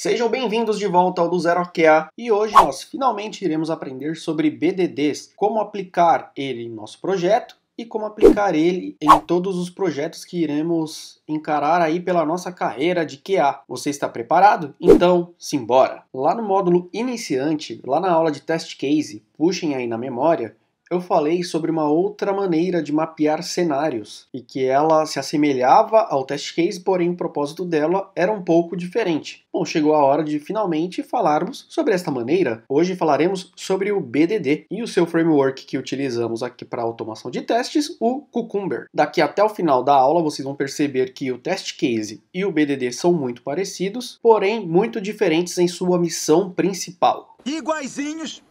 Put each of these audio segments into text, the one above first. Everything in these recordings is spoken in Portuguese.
Sejam bem-vindos de volta ao do Zero ao QA e hoje nós finalmente iremos aprender sobre BDDs, como aplicar ele em nosso projeto e como aplicar ele em todos os projetos que iremos encarar aí pela nossa carreira de QA. Você está preparado? Então, simbora! Lá no módulo iniciante, lá na aula de test case, puxem aí na memória, eu falei sobre uma outra maneira de mapear cenários e que ela se assemelhava ao test case, porém o propósito dela era um pouco diferente. Bom, chegou a hora de finalmente falarmos sobre esta maneira. Hoje falaremos sobre o BDD e o seu framework que utilizamos aqui para automação de testes, o Cucumber. Daqui até o final da aula vocês vão perceber que o test case e o BDD são muito parecidos, porém muito diferentes em sua missão principal. Iguaizinhos,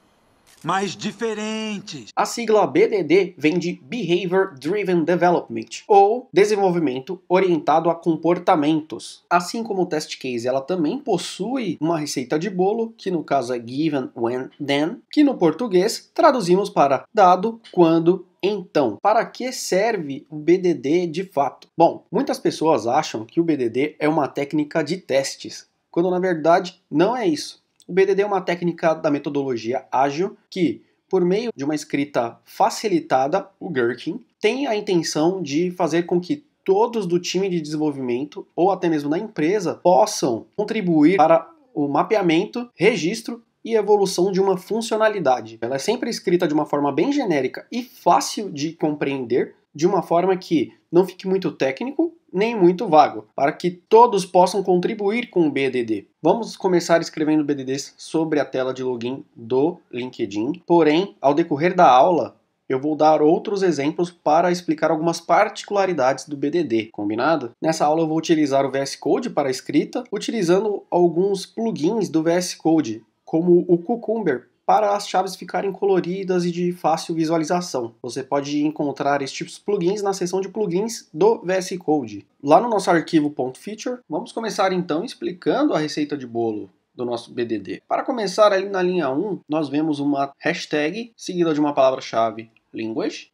mas diferentes. A sigla BDD vem de Behavior Driven Development, ou desenvolvimento orientado a comportamentos. Assim como o test case, ela também possui uma receita de bolo, que no caso é given, when, then, que no português traduzimos para dado, quando, então. Para que serve o BDD de fato? Bom, muitas pessoas acham que o BDD é uma técnica de testes, quando na verdade não é isso. O BDD é uma técnica da metodologia ágil que, por meio de uma escrita facilitada, o Gherkin, tem a intenção de fazer com que todos do time de desenvolvimento ou até mesmo da empresa possam contribuir para o mapeamento, registro e evolução de uma funcionalidade. Ela é sempre escrita de uma forma bem genérica e fácil de compreender, de uma forma que não fique muito técnico nem muito vago, para que todos possam contribuir com o BDD. Vamos começar escrevendo BDDs sobre a tela de login do LinkedIn, porém, ao decorrer da aula, eu vou dar outros exemplos para explicar algumas particularidades do BDD, combinado? Nessa aula eu vou utilizar o VS Code para a escrita, utilizando alguns plugins do VS Code, como o Cucumber, para as chaves ficarem coloridas e de fácil visualização. Você pode encontrar estes plugins na seção de plugins do VS Code. Lá no nosso arquivo .feature, vamos começar então explicando a receita de bolo do nosso BDD. Para começar, ali na linha 1, nós vemos uma hashtag seguida de uma palavra-chave language,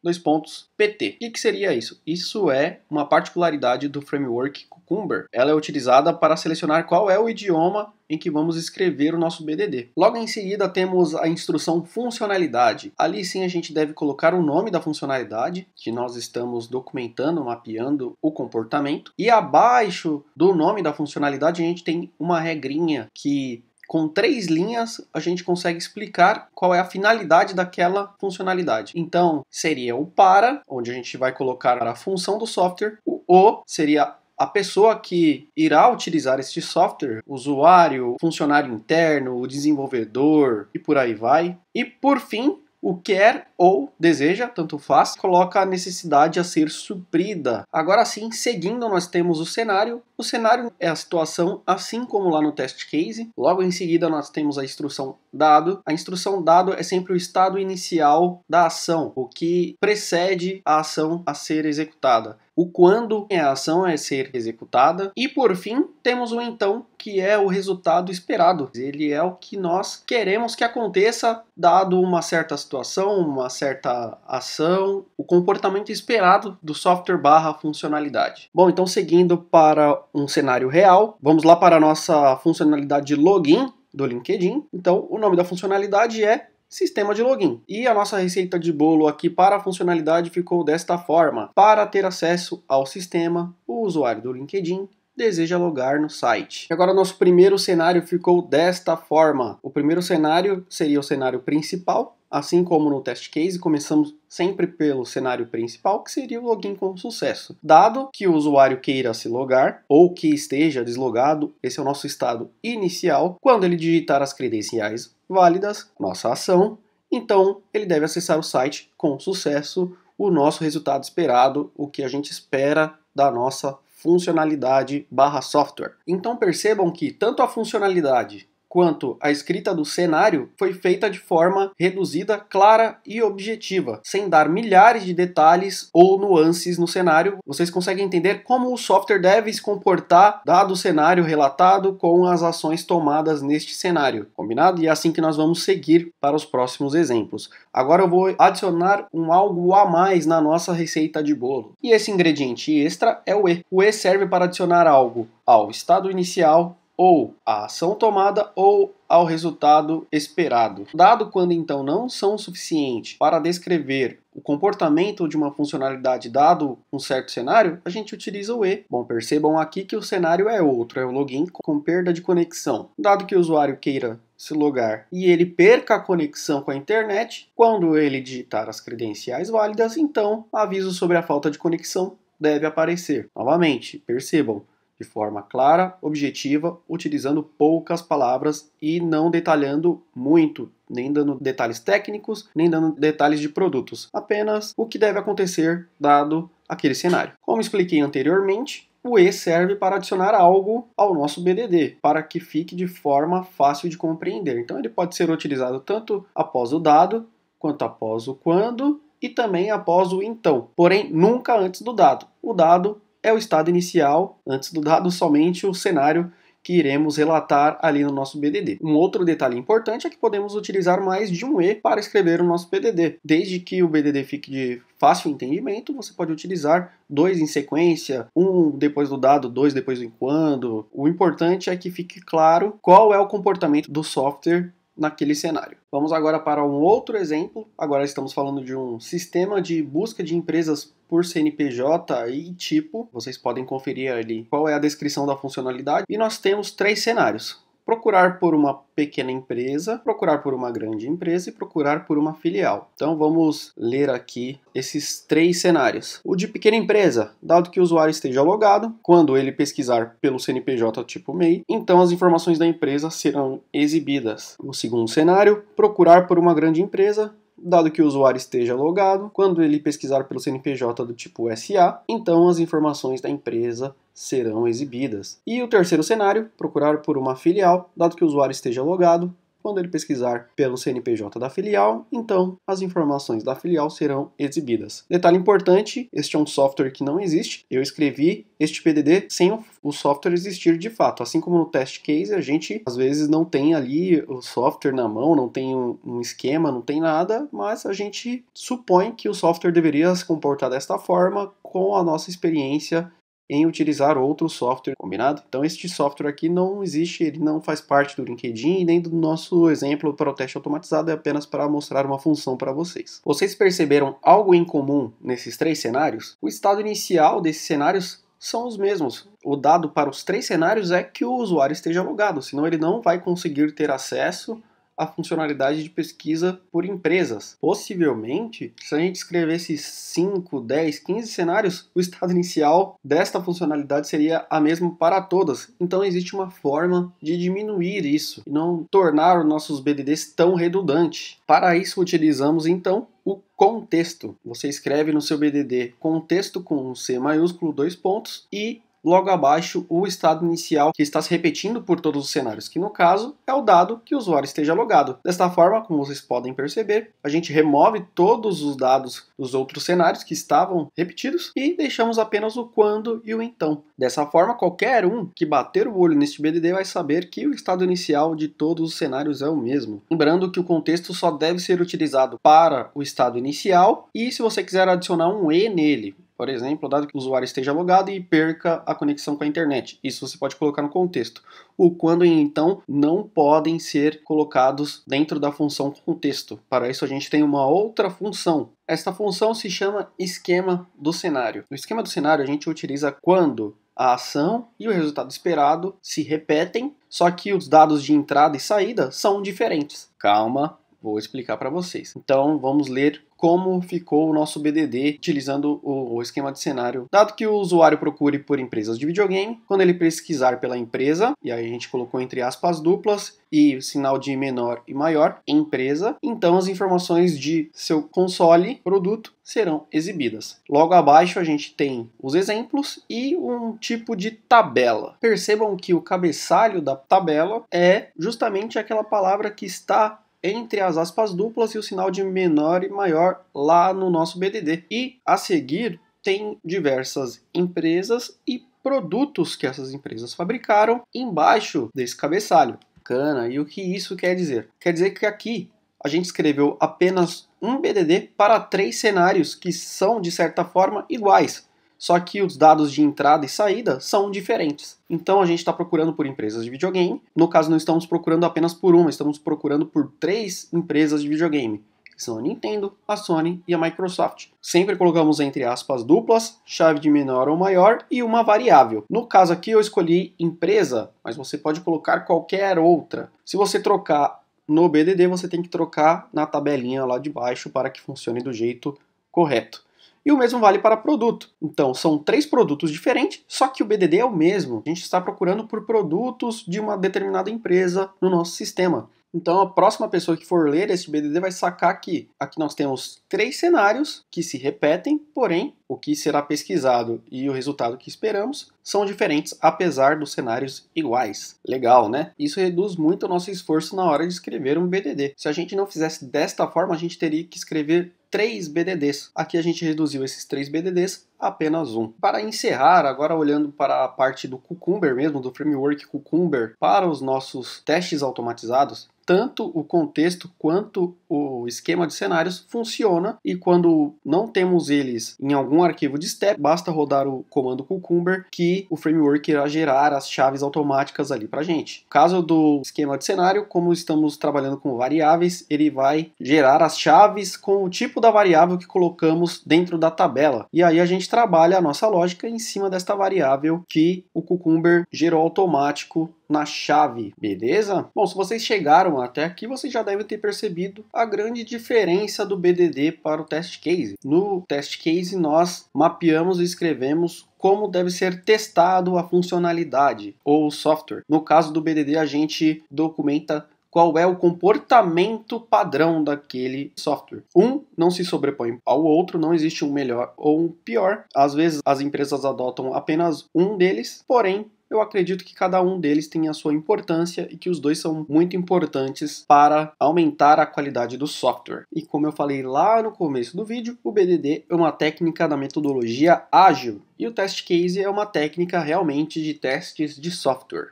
pt. O que seria isso? Isso é uma particularidade do framework Cucumber. Ela é utilizada para selecionar qual é o idioma em que vamos escrever o nosso BDD. Logo em seguida temos a instrução funcionalidade. Ali sim a gente deve colocar o nome da funcionalidade que nós estamos documentando, mapeando o comportamento. E abaixo do nome da funcionalidade a gente tem uma regrinha que com 3 linhas a gente consegue explicar qual é a finalidade daquela funcionalidade. Então seria o para, onde a gente vai colocar a função do software. O seria a pessoa que irá utilizar este software, o usuário, o funcionário interno, o desenvolvedor e por aí vai. E por fim, o quer ou deseja, tanto faz, coloca a necessidade a ser suprida. Agora sim, seguindo, nós temos o cenário. O cenário é a situação, assim como lá no test case. Logo em seguida, nós temos a instrução dado. A instrução dado é sempre o estado inicial da ação, o que precede a ação a ser executada. O quando a ação é ser executada. E por fim, temos o então, que é o resultado esperado. Ele é o que nós queremos que aconteça, dado uma certa situação, uma certa ação, o comportamento esperado do software / funcionalidade. Bom, então seguindo para um cenário real, vamos lá para a nossa funcionalidade de login do LinkedIn. Então, o nome da funcionalidade é Sistema de Login. E a nossa receita de bolo aqui para a funcionalidade ficou desta forma. Para ter acesso ao sistema, o usuário do LinkedIn deseja logar no site. E agora nosso primeiro cenário ficou desta forma. O primeiro cenário seria o cenário principal. Assim como no test case, começamos sempre pelo cenário principal, que seria o login com sucesso. Dado que o usuário queira se logar ou que esteja deslogado, esse é o nosso estado inicial. Quando ele digitar as credenciais válidas, nossa ação, então ele deve acessar o site com sucesso, o nosso resultado esperado, o que a gente espera da nossa funcionalidade / software. Então percebam que tanto a funcionalidade quanto a escrita do cenário foi feita de forma reduzida, clara e objetiva, sem dar milhares de detalhes ou nuances no cenário. Vocês conseguem entender como o software deve se comportar dado o cenário relatado com as ações tomadas neste cenário, combinado? E é assim que nós vamos seguir para os próximos exemplos. Agora eu vou adicionar algo a mais na nossa receita de bolo. E esse ingrediente extra é o E. O E serve para adicionar algo ao estado inicial, ou à ação tomada ou ao resultado esperado. Dado quando então não são suficientes para descrever o comportamento de uma funcionalidade dado um certo cenário, a gente utiliza o e. Bom, percebam aqui que o cenário é outro, é o login com perda de conexão. Dado que o usuário queira se logar e ele perca a conexão com a internet, quando ele digitar as credenciais válidas, então aviso sobre a falta de conexão deve aparecer. Novamente, percebam, de forma clara, objetiva, utilizando poucas palavras e não detalhando muito, nem dando detalhes técnicos, nem dando detalhes de produtos. Apenas o que deve acontecer dado aquele cenário. Como expliquei anteriormente, o e serve para adicionar algo ao nosso BDD, para que fique de forma fácil de compreender. Então ele pode ser utilizado tanto após o dado, quanto após o quando e também após o então. Porém, nunca antes do dado. O dado é o estado inicial, antes do dado somente o cenário que iremos relatar ali no nosso BDD. Um outro detalhe importante é que podemos utilizar mais de um e para escrever o nosso BDD. Desde que o BDD fique de fácil entendimento, você pode utilizar 2 em sequência, um depois do dado, 2 depois do quando. O importante é que fique claro qual é o comportamento do software naquele cenário. Vamos agora para um outro exemplo. Agora estamos falando de um sistema de busca de empresas por CNPJ e tipo. Vocês podem conferir ali qual é a descrição da funcionalidade. E nós temos 3 cenários. Procurar por uma pequena empresa, procurar por uma grande empresa e procurar por uma filial. Então vamos ler aqui esses 3 cenários. O de pequena empresa, dado que o usuário esteja logado, quando ele pesquisar pelo CNPJ tipo MEI, então as informações da empresa serão exibidas. O segundo cenário, procurar por uma grande empresa, dado que o usuário esteja logado, quando ele pesquisar pelo CNPJ do tipo SA, então as informações da empresa serão exibidas. E o terceiro cenário, procurar por uma filial, dado que o usuário esteja logado, quando ele pesquisar pelo CNPJ da filial, então as informações da filial serão exibidas. Detalhe importante, este é um software que não existe. Eu escrevi este PDD sem o software existir de fato. Assim como no test case, a gente às vezes não tem ali o software na mão, não tem um esquema, não tem nada, mas a gente supõe que o software deveria se comportar desta forma com a nossa experiência em utilizar outro software, combinado? Então este software aqui não existe, ele não faz parte do LinkedIn nem do nosso exemplo para o teste automatizado, é apenas para mostrar uma função para vocês. Vocês perceberam algo em comum nesses 3 cenários? O estado inicial desses cenários são os mesmos. O dado para os 3 cenários é que o usuário esteja logado, senão ele não vai conseguir ter acesso a funcionalidade de pesquisa por empresas. Possivelmente, se a gente escrevesse 5, 10, 15 cenários, o estado inicial desta funcionalidade seria a mesma para todas. Então existe uma forma de diminuir isso e não tornar os nossos BDDs tão redundantes. Para isso utilizamos então o contexto. Você escreve no seu BDD contexto com um C maiúsculo, 2 pontos e logo abaixo o estado inicial que está se repetindo por todos os cenários, que no caso é o dado que o usuário esteja logado. Desta forma, como vocês podem perceber, a gente remove todos os dados dos outros cenários que estavam repetidos e deixamos apenas o quando e o então. Dessa forma, qualquer um que bater o olho neste BDD vai saber que o estado inicial de todos os cenários é o mesmo. Lembrando que o contexto só deve ser utilizado para o estado inicial e se você quiser adicionar um e nele, por exemplo, dado que o usuário esteja logado e perca a conexão com a internet. Isso você pode colocar no contexto. O quando e então não podem ser colocados dentro da função contexto. Para isso a gente tem uma outra função. Esta função se chama esquema do cenário. No esquema do cenário a gente utiliza quando a ação e o resultado esperado se repetem, só que os dados de entrada e saída são diferentes. Calma, vou explicar para vocês. Então vamos ler como ficou o nosso BDD utilizando o esquema de cenário. Dado que o usuário procure por empresas de videogame, quando ele pesquisar pela empresa, e aí a gente colocou entre aspas duplas e sinal de menor e maior, empresa, então as informações de seu console, produto, serão exibidas. Logo abaixo a gente tem os exemplos e um tipo de tabela. Percebam que o cabeçalho da tabela é justamente aquela palavra que está entre as aspas duplas e o sinal de menor e maior lá no nosso BDD. E a seguir tem diversas empresas e produtos que essas empresas fabricaram embaixo desse cabeçalho. Bacana, e o que isso quer dizer? Quer dizer que aqui a gente escreveu apenas um BDD para 3 cenários que são de certa forma iguais. só que os dados de entrada e saída são diferentes. Então a gente está procurando por empresas de videogame. No caso, não estamos procurando apenas por uma, estamos procurando por 3 empresas de videogame. Que são a Nintendo, a Sony e a Microsoft. Sempre colocamos entre aspas duplas, chave de menor ou maior e uma variável. No caso aqui eu escolhi empresa, mas você pode colocar qualquer outra. Se você trocar no BDD, você tem que trocar na tabelinha lá de baixo para que funcione do jeito correto. E o mesmo vale para produto. Então, são 3 produtos diferentes, só que o BDD é o mesmo. A gente está procurando por produtos de uma determinada empresa no nosso sistema. Então, a próxima pessoa que for ler esse BDD vai sacar que aqui nós temos 3 cenários que se repetem, porém, o que será pesquisado e o resultado que esperamos são diferentes, apesar dos cenários iguais. Legal, né? Isso reduz muito o nosso esforço na hora de escrever um BDD. Se a gente não fizesse desta forma, a gente teria que escrever 3 BDDs. Aqui a gente reduziu esses 3 BDDs a apenas um. Para encerrar, agora olhando para a parte do Cucumber mesmo, do framework Cucumber, para os nossos testes automatizados, tanto o contexto quanto o esquema de cenários funciona, e quando não temos eles em algum arquivo de step, basta rodar o comando Cucumber que o framework irá gerar as chaves automáticas ali pra gente. No caso do esquema de cenário, como estamos trabalhando com variáveis, ele vai gerar as chaves com o tipo da variável que colocamos dentro da tabela. E aí a gente trabalha a nossa lógica em cima desta variável que o Cucumber gerou automático na chave, beleza? Bom, se vocês chegaram até aqui, vocês já devem ter percebido a grande diferença do BDD para o test case. No test case, nós mapeamos e escrevemos como deve ser testado a funcionalidade ou o software. No caso do BDD, a gente documenta qual é o comportamento padrão daquele software. Um não se sobrepõe ao outro, não existe um melhor ou um pior. Às vezes as empresas adotam apenas um deles, porém eu acredito que cada um deles tem a sua importância e que os dois são muito importantes para aumentar a qualidade do software. E como eu falei lá no começo do vídeo, o BDD é uma técnica da metodologia ágil e o test case é uma técnica realmente de testes de software.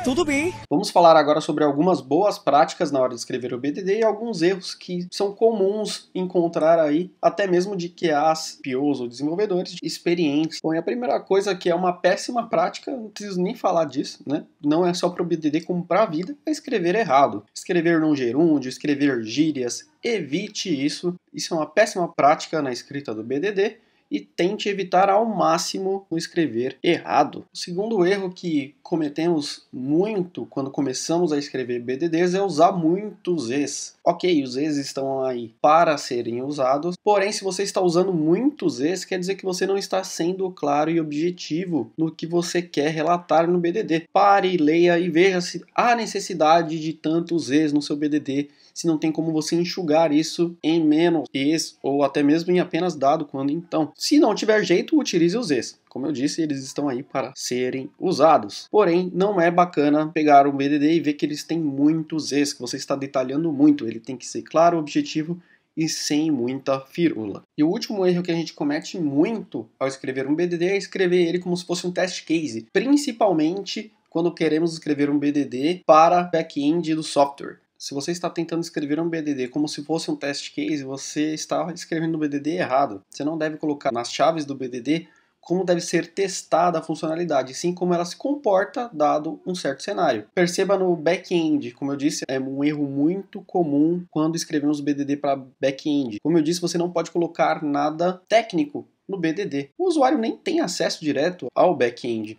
Tudo bem. Vamos falar agora sobre algumas boas práticas na hora de escrever o BDD e alguns erros que são comuns encontrar aí, até mesmo de QAs, POs ou desenvolvedores experientes. Bom, e a primeira coisa que é uma péssima prática, não preciso nem falar disso, né? Não é só para o BDD como para a vida, é escrever errado. Escrever não gerúndio, escrever gírias, evite isso. Isso é uma péssima prática na escrita do BDD. E tente evitar ao máximo o escrever errado. O segundo erro que cometemos muito quando começamos a escrever BDDs é usar muitos Zs. Ok, os Zs estão aí para serem usados, porém se você está usando muitos Zs, quer dizer que você não está sendo claro e objetivo no que você quer relatar no BDD. Pare, leia e veja se há necessidade de tantos Zs no seu BDD, se não tem como você enxugar isso em menos Zs ou até mesmo em apenas dado quando então. Se não tiver jeito, utilize os Zs. Como eu disse, eles estão aí para serem usados. Porém, não é bacana pegar um BDD e ver que eles têm muitos Zs, que você está detalhando muito. Ele tem que ser claro, objetivo e sem muita firula. E o último erro que a gente comete muito ao escrever um BDD é escrever ele como se fosse um test case, principalmente quando queremos escrever um BDD para back-end do software. Se você está tentando escrever um BDD como se fosse um test case, você está escrevendo o BDD errado. Você não deve colocar nas chaves do BDD como deve ser testada a funcionalidade, sim como ela se comporta dado um certo cenário. Perceba no back-end, como eu disse, é um erro muito comum quando escrevemos BDD para back-end. Como eu disse, você não pode colocar nada técnico no BDD. O usuário nem tem acesso direto ao back-end.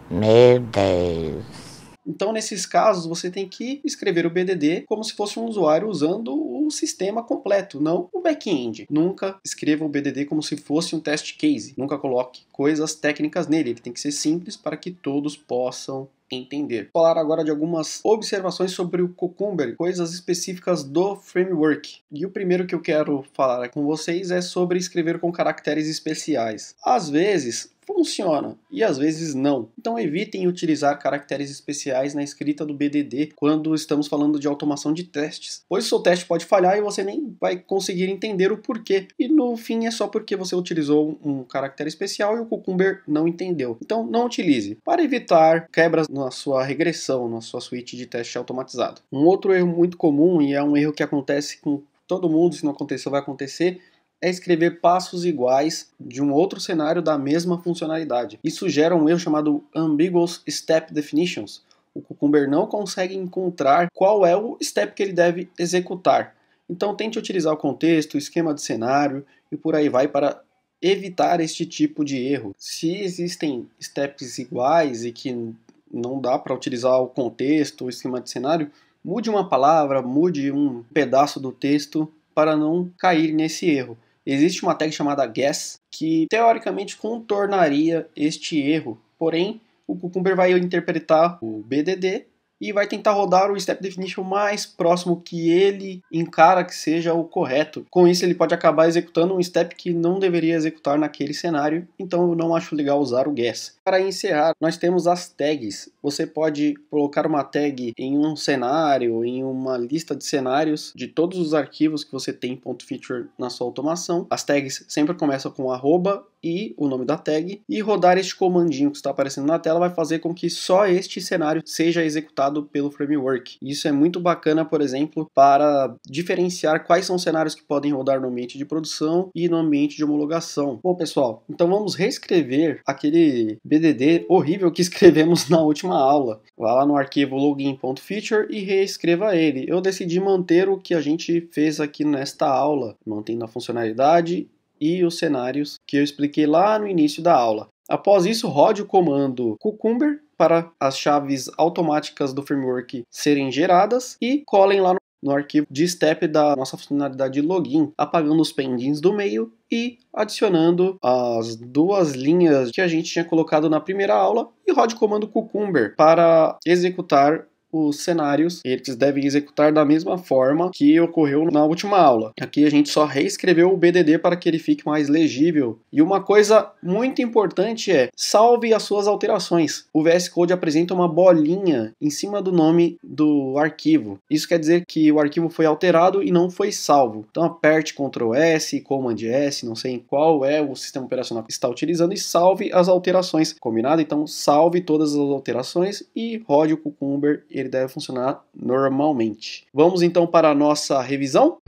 Meu Deus. Então, nesses casos, você tem que escrever o BDD como se fosse um usuário usando o sistema completo, não o back-end. Nunca escreva o BDD como se fosse um test case. Nunca coloque coisas técnicas nele. Ele tem que ser simples para que todos possam entender. Vou falar agora de algumas observações sobre o Cucumber, coisas específicas do framework. E o primeiro que eu quero falar com vocês é sobre escrever com caracteres especiais. Às vezes funciona e às vezes não. Então evitem utilizar caracteres especiais na escrita do BDD quando estamos falando de automação de testes, pois o seu teste pode falhar e você nem vai conseguir entender o porquê. E no fim é só porque você utilizou um caractere especial e o Cucumber não entendeu. Então não utilize, para evitar quebras na sua regressão, na sua suíte de teste automatizado. Um outro erro muito comum, e é um erro que acontece com todo mundo, se não aconteceu vai acontecer, é escrever passos iguais de um outro cenário da mesma funcionalidade. Isso gera um erro chamado Ambiguous Step Definitions. O Cucumber não consegue encontrar qual é o step que ele deve executar. Então tente utilizar o contexto, o esquema de cenário e por aí vai para evitar este tipo de erro. Se existem steps iguais e que não dá para utilizar o contexto, o esquema de cenário, mude uma palavra, mude um pedaço do texto para não cair nesse erro. Existe uma tag chamada guess que teoricamente contornaria este erro, porém o Cucumber vai interpretar o BDD e vai tentar rodar o Step Definition mais próximo que ele encara que seja o correto. Com isso ele pode acabar executando um step que não deveria executar naquele cenário, então eu não acho legal usar o guess. Para encerrar, nós temos as tags. Você pode colocar uma tag em um cenário, em uma lista de cenários de todos os arquivos que você tem .feature na sua automação. As tags sempre começam com arroba e o nome da tag, e rodar este comandinho que está aparecendo na tela vai fazer com que só este cenário seja executado pelo framework. Isso é muito bacana, por exemplo, para diferenciar quais são os cenários que podem rodar no ambiente de produção e no ambiente de homologação. Bom, pessoal, então vamos reescrever aquele BDD horrível que escrevemos na última aula. Vá lá no arquivo login.feature e reescreva ele. Eu decidi manter o que a gente fez aqui nesta aula, mantendo a funcionalidade e os cenários que eu expliquei lá no início da aula. Após isso, rode o comando Cucumber para as chaves automáticas do framework serem geradas e colhem lá no arquivo de step da nossa funcionalidade de login, apagando os pendings do meio e adicionando as duas linhas que a gente tinha colocado na primeira aula, e rode o comando Cucumber para executar os cenários. Eles devem executar da mesma forma que ocorreu na última aula. Aqui a gente só reescreveu o BDD para que ele fique mais legível. E uma coisa muito importante é: salve as suas alterações. O VS Code apresenta uma bolinha em cima do nome do arquivo. Isso quer dizer que o arquivo foi alterado e não foi salvo. Então aperte Ctrl S, Command S, não sei qual é o sistema operacional que está utilizando, e salve as alterações. Combinado? Então salve todas as alterações e rode o Cucumber. Ele deve funcionar normalmente. Vamos então para a nossa revisão?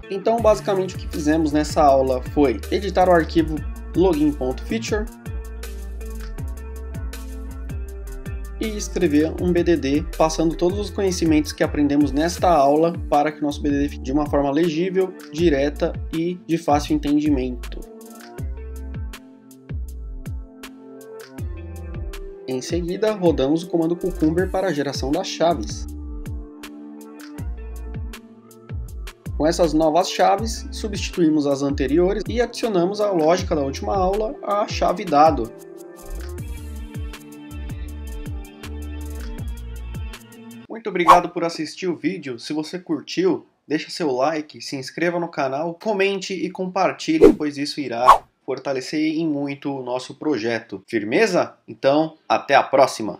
Então, basicamente o que fizemos nessa aula foi editar o arquivo login.feature e escrever um BDD, passando todos os conhecimentos que aprendemos nesta aula para que o nosso BDD fique de uma forma legível, direta e de fácil entendimento. Em seguida, rodamos o comando Cucumber para a geração das chaves. Com essas novas chaves, substituímos as anteriores e adicionamos a lógica da última aula à chave dado. Muito obrigado por assistir o vídeo. Se você curtiu, deixa seu like, se inscreva no canal, comente e compartilhe, pois isso irá fortalecer em muito o nosso projeto. Firmeza? Então, até a próxima!